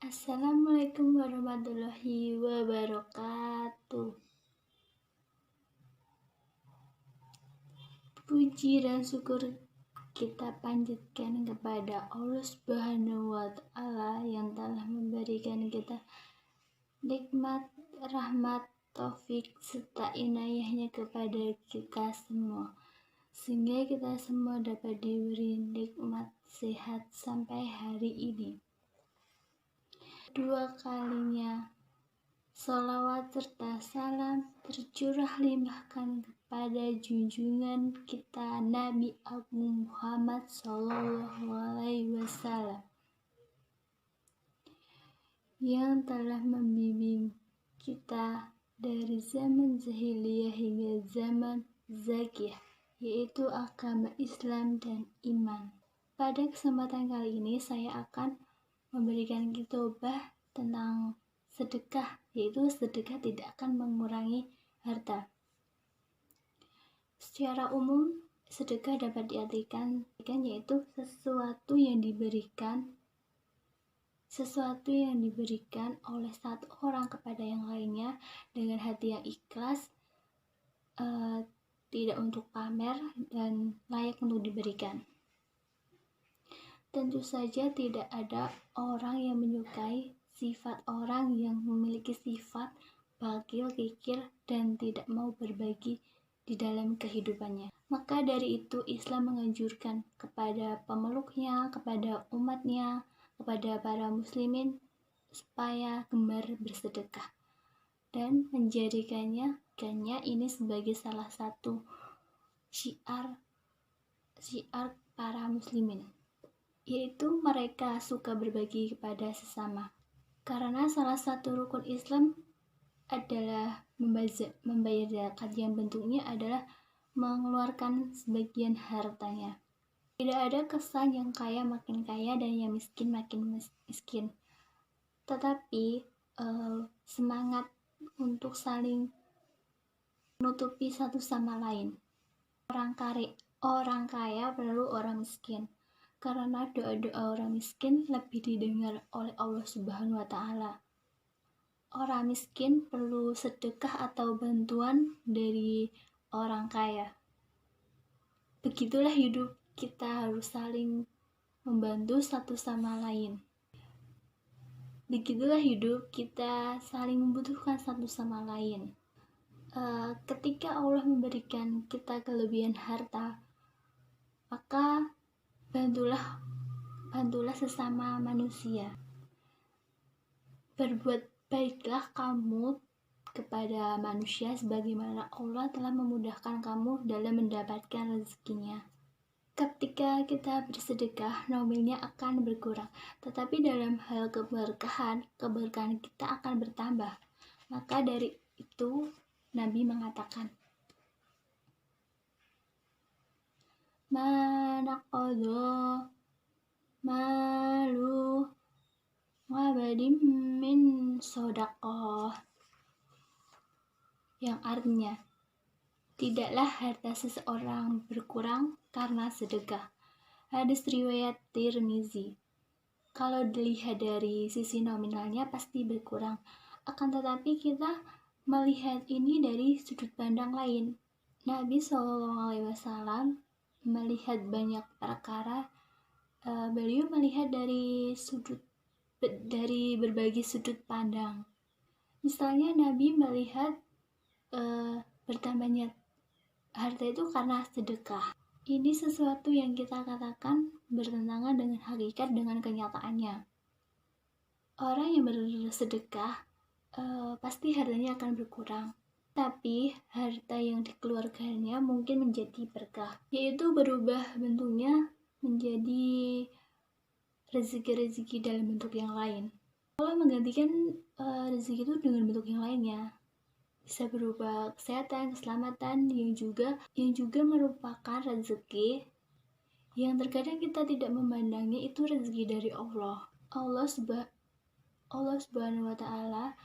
Assalamualaikum warahmatullahi wabarakatuh. Puji dan syukur kita panjatkan kepada Allah Subhanahu wa Ta'ala yang telah memberikan kita nikmat, rahmat, taufik serta inayahnya kepada kita semua, sehingga kita semua dapat diberi nikmat sehat sampai hari ini. Dua kalinya salawat serta salam tercurah limpahkan kepada junjungan kita Nabi Agung Muhammad SAW yang telah membimbing kita dari zaman jahiliyah hingga zaman zakiyah, yaitu agama Islam dan iman. Pada kesempatan kali ini saya akan memberikan khotbah tentang sedekah, yaitu sedekah tidak akan mengurangi harta. Secara umum, sedekah dapat diartikan yaitu sesuatu yang diberikan oleh satu orang kepada yang lainnya dengan hati yang ikhlas, tidak untuk pamer dan layak untuk diberikan. Tentu saja tidak ada orang yang menyukai sifat orang yang memiliki sifat bakhil, kikir, dan tidak mau berbagi di dalam kehidupannya. Maka dari itu Islam menganjurkan kepada pemeluknya, kepada umatnya, kepada para muslimin supaya gemar bersedekah dan menjadikannya ini sebagai salah satu syiar para muslimin, yaitu mereka suka berbagi kepada sesama. Karena salah satu rukun Islam adalah membayar zakat yang bentuknya adalah mengeluarkan sebagian hartanya. Tidak ada kesan yang kaya makin kaya dan yang miskin makin miskin, tetapi semangat untuk saling menutupi satu sama lain. Orang kaya perlu orang miskin, karena doa-doa orang miskin lebih didengar oleh Allah Subhanahu wa Ta'ala. Orang miskin perlu sedekah atau bantuan dari orang kaya. Begitulah hidup, kita harus saling membantu satu sama lain. Begitulah hidup, kita saling membutuhkan satu sama lain. Ketika Allah memberikan kita kelebihan harta, maka bantulah sesama manusia. Berbuat baiklah kamu kepada manusia sebagaimana Allah telah memudahkan kamu dalam mendapatkan rezekinya. Ketika kita bersedekah, nominalnya akan berkurang, tetapi dalam hal keberkahan kita akan bertambah. Maka dari itu Nabi mengatakan, manaqadha malu wabadim min sodaqoh, yang artinya tidaklah harta seseorang berkurang karena sedekah. Hadis riwayat Tirmizi. Kalau dilihat dari sisi nominalnya pasti berkurang, akan tetapi kita melihat ini dari sudut pandang lain. Nabi SAW melihat banyak perkara, beliau melihat dari berbagai sudut pandang. Misalnya Nabi melihat bertambahnya harta itu karena sedekah. Ini sesuatu yang kita katakan bertentangan dengan hakikat, dengan kenyataannya. Orang yang bersedekah pasti hartanya akan berkurang, tapi harta yang dikeluarkannya mungkin menjadi berkah, yaitu berubah bentuknya menjadi rezeki-rezeki dalam bentuk yang lain. Allah menggantikan rezeki itu dengan bentuk yang lainnya, bisa berupa kesehatan, keselamatan, yang juga merupakan rezeki yang terkadang kita tidak memandangnya itu rezeki dari Allah. Allah Subhanahu wa Ta'ala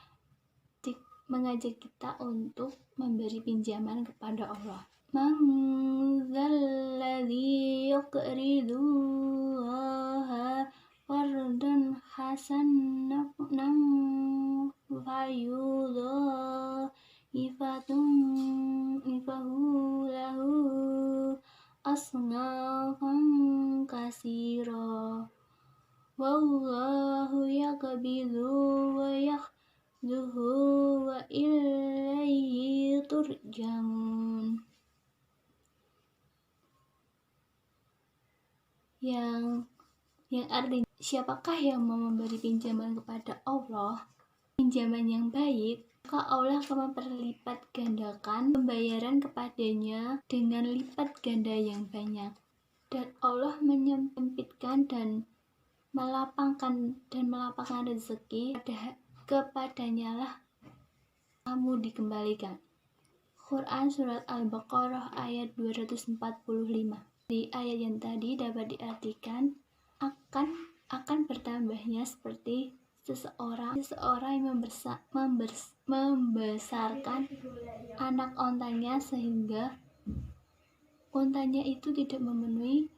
mengajak kita untuk memberi pinjaman kepada Allah. Man dzalladzi yuqridu Allah qardan hasanan fayudha'ifahu lahu asnafan kasira wallahu yaqbidu wa yaqduhu wa ilaihi turja'un. Yang artinya, siapakah yang mau memberi pinjaman kepada Allah, pinjaman yang baik, maka Allah akan memperlipat gandakan pembayaran kepadanya dengan lipat ganda yang banyak. Dan Allah menyempitkan dan melapangkan rezeki kepadanya lah kamu dikembalikan. Quran Surat Al-Baqarah ayat 245. Di ayat yang tadi dapat diartikan akan bertambahnya seperti seseorang yang membesarkan anak ontanya sehingga ontanya itu tidak memenuhi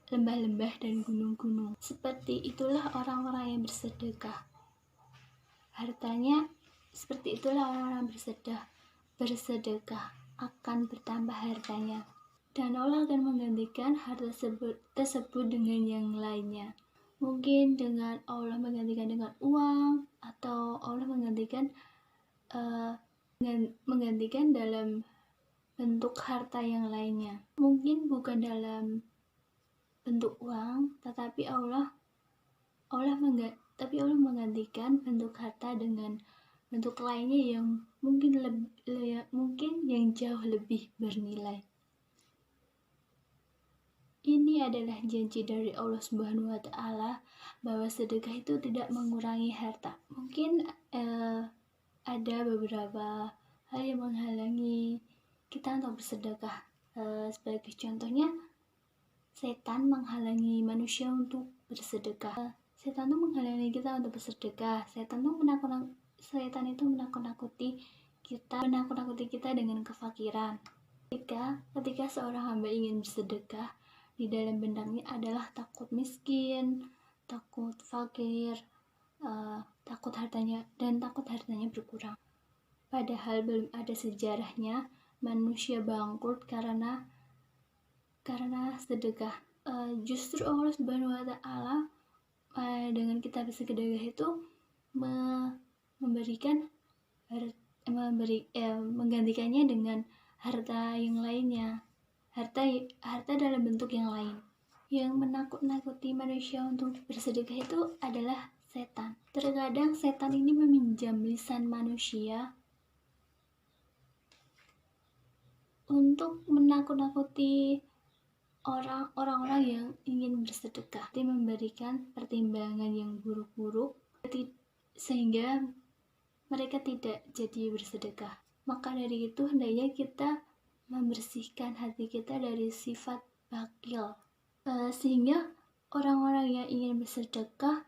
lembah-lembah dan gunung-gunung. Seperti itulah orang-orang yang bersedekah. Seperti itulah orang-orang bersedekah akan bertambah hartanya. Dan Allah akan menggantikan harta tersebut dengan yang lainnya. Mungkin dengan Allah menggantikan dengan uang, atau Allah menggantikan dalam bentuk harta yang lainnya. Mungkin bukan dalam bentuk uang, tetapi Allah menggantikan bentuk harta dengan bentuk lainnya yang mungkin yang jauh lebih bernilai. Ini adalah janji dari Allah Subhanahu wa Ta'ala bahwa sedekah itu tidak mengurangi harta. Mungkin ada beberapa hal yang menghalangi kita untuk bersedekah. Sebagai contohnya, setan menghalangi manusia untuk bersedekah. Setan itu menghalangi kita untuk bersedekah. Setan itu menakut-nakuti kita dengan kefakiran. Ketika seorang hamba ingin bersedekah, di dalam benaknya adalah takut miskin, takut fakir, takut hartanya berkurang. Padahal belum ada sejarahnya manusia bangkrut karena sedekah. Justru Allah Subhanahu wa Ta'ala dengan kita bersedekah itu menggantikannya dengan harta yang lainnya. Harta dalam bentuk yang lain. Yang menakut-nakuti manusia untuk bersedekah itu adalah setan. Terkadang setan ini meminjam lisan manusia untuk menakut-nakuti orang-orang yang ingin bersedekah, dia memberikan pertimbangan yang buruk-buruk sehingga mereka tidak jadi bersedekah. Maka dari itu hendaknya kita membersihkan hati kita dari sifat bakhil, sehingga orang-orang yang ingin bersedekah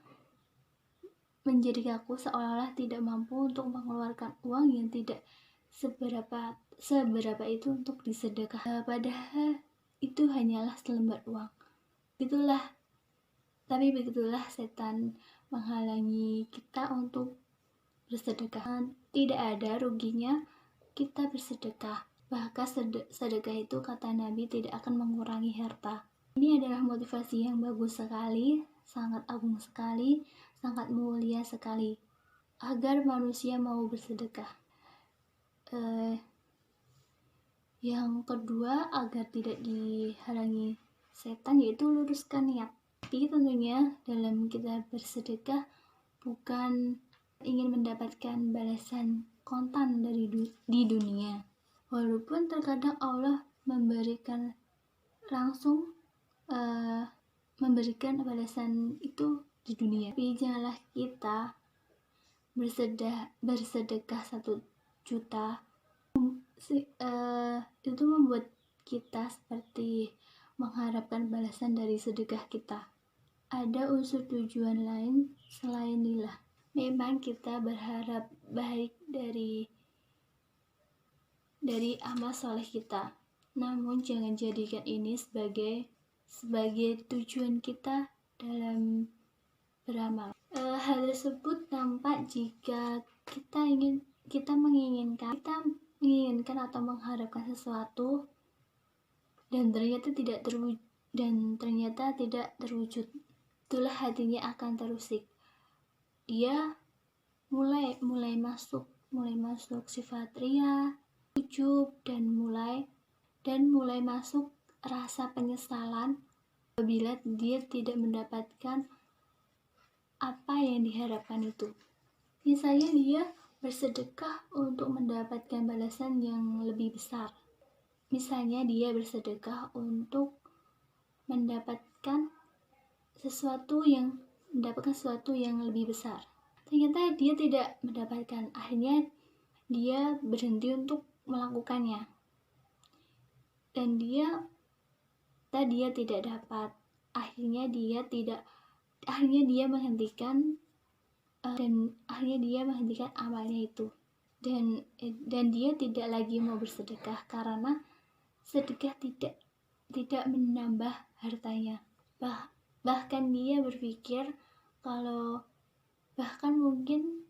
menjadi kaku, seolah-olah tidak mampu untuk mengeluarkan uang yang tidak seberapa itu untuk disedekah, padahal itu hanyalah selembar uang. Begitulah setan menghalangi kita untuk bersedekah. Tidak ada ruginya kita bersedekah. Bahkan sedekah itu, kata Nabi, tidak akan mengurangi harta. Ini adalah motivasi yang bagus sekali, sangat agung sekali, sangat mulia sekali, agar manusia mau bersedekah. Yang kedua, agar tidak dihalangi setan, yaitu luruskan niat. Tapi tentunya dalam kita bersedekah bukan ingin mendapatkan balasan kontan di dunia. Walaupun terkadang Allah memberikan balasan itu di dunia, tapi janganlah kita bersedekah 1 juta. Itu membuat kita seperti mengharapkan balasan dari sedekah kita. Ada unsur tujuan lain selain lillah. Memang kita berharap baik dari amal soleh kita, namun jangan jadikan ini sebagai tujuan kita dalam beramal. Hal tersebut nampak jika kita menginginkan atau mengharapkan sesuatu dan ternyata tidak terwujud. Itulah hatinya akan terusik. Dia mulai masuk sifat ria, ujub, dan mulai masuk rasa penyesalan apabila dia tidak mendapatkan apa yang diharapkan itu. Misalnya dia bersedekah untuk mendapatkan balasan yang lebih besar. Misalnya dia bersedekah untuk mendapatkan sesuatu yang lebih besar. Ternyata dia tidak mendapatkan. Akhirnya dia berhenti untuk melakukannya. Dan dia tidak dapat. Akhirnya dia menghentikan amalnya itu. Dan dia tidak lagi mau bersedekah karena sedekah tidak menambah hartanya. Bahkan dia berpikir kalau bahkan mungkin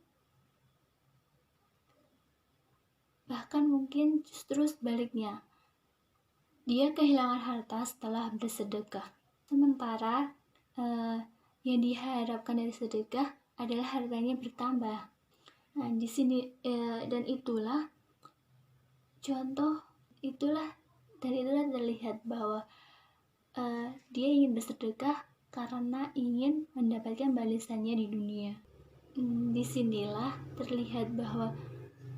justru sebaliknya, dia kehilangan harta setelah bersedekah. Sementara yang diharapkan dari sedekah adalah hartanya bertambah. Nah, di sini dan itulah terlihat bahwa dia ingin bersedekah karena ingin mendapatkan balasannya di dunia. Disinilah terlihat bahwa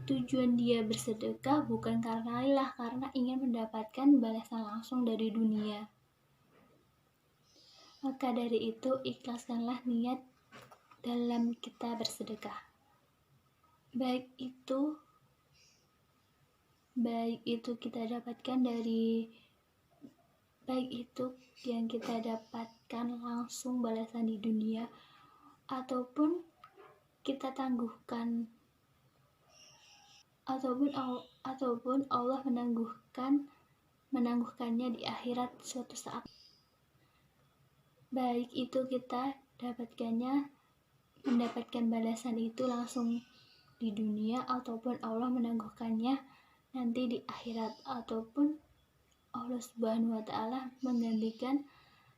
tujuan dia bersedekah bukan karena lelah, karena ingin mendapatkan balasan langsung dari dunia. Maka dari itu, ikhlaskanlah niat dalam kita bersedekah. Baik itu yang kita dapatkan langsung balasan di dunia, ataupun kita tangguhkan, ataupun Allah menangguhkannya di akhirat suatu saat. Baik itu kita mendapatkan balasan itu langsung di dunia, ataupun Allah menangguhkannya nanti di akhirat, ataupun Allah Subhanahu wa Ta'ala menggantikan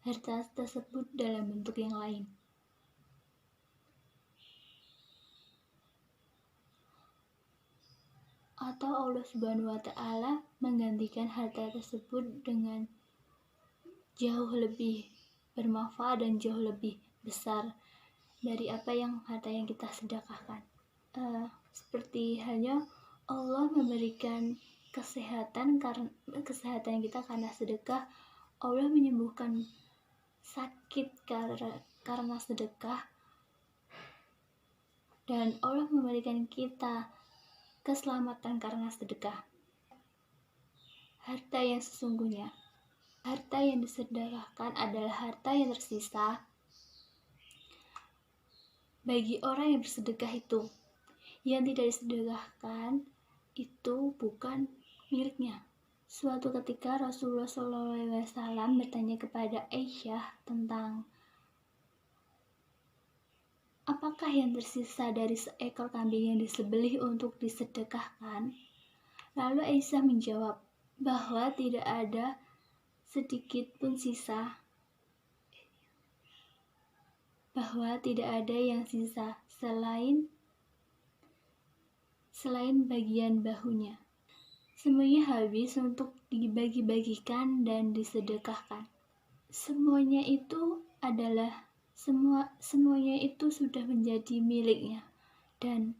harta tersebut dalam bentuk yang lain. Atau Allah Subhanahu wa Ta'ala menggantikan harta tersebut dengan jauh lebih bermanfaat dan jauh lebih besar dari harta yang kita sedekahkan. Seperti halnya Allah memberikan kesehatan kita karena sedekah, Allah menyembuhkan sakit karena sedekah, dan Allah memberikan kita keselamatan karena sedekah. Harta yang sesungguhnya, harta yang disedekahkan adalah harta yang tersisa bagi orang yang bersedekah itu. Yang tidak disedekahkan itu bukan miliknya. Suatu ketika Rasulullah SAW bertanya kepada Aisyah tentang apakah yang tersisa dari seekor kambing yang disembelih untuk disedekahkan. Lalu Aisyah menjawab bahwa tidak ada sedikit pun sisa, bahwa tidak ada yang sisa selain bagian bahunya. Semuanya habis untuk dibagi-bagikan dan disedekahkan. Semuanya itu sudah menjadi miliknya, dan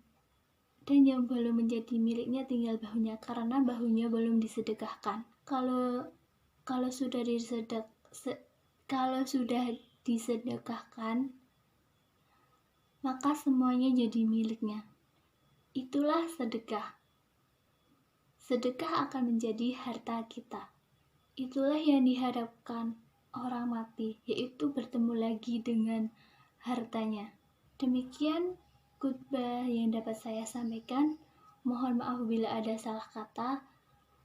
yang belum menjadi miliknya tinggal bahunya, karena bahunya belum disedekahkan. Kalau sudah disedekahkan, maka semuanya jadi miliknya. Itulah sedekah. Sedekah akan menjadi harta kita. Itulah yang diharapkan orang mati, yaitu bertemu lagi dengan hartanya. Demikian khutbah yang dapat saya sampaikan. Mohon maaf bila ada salah kata.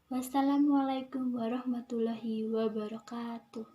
Wassalamualaikum warahmatullahi wabarakatuh.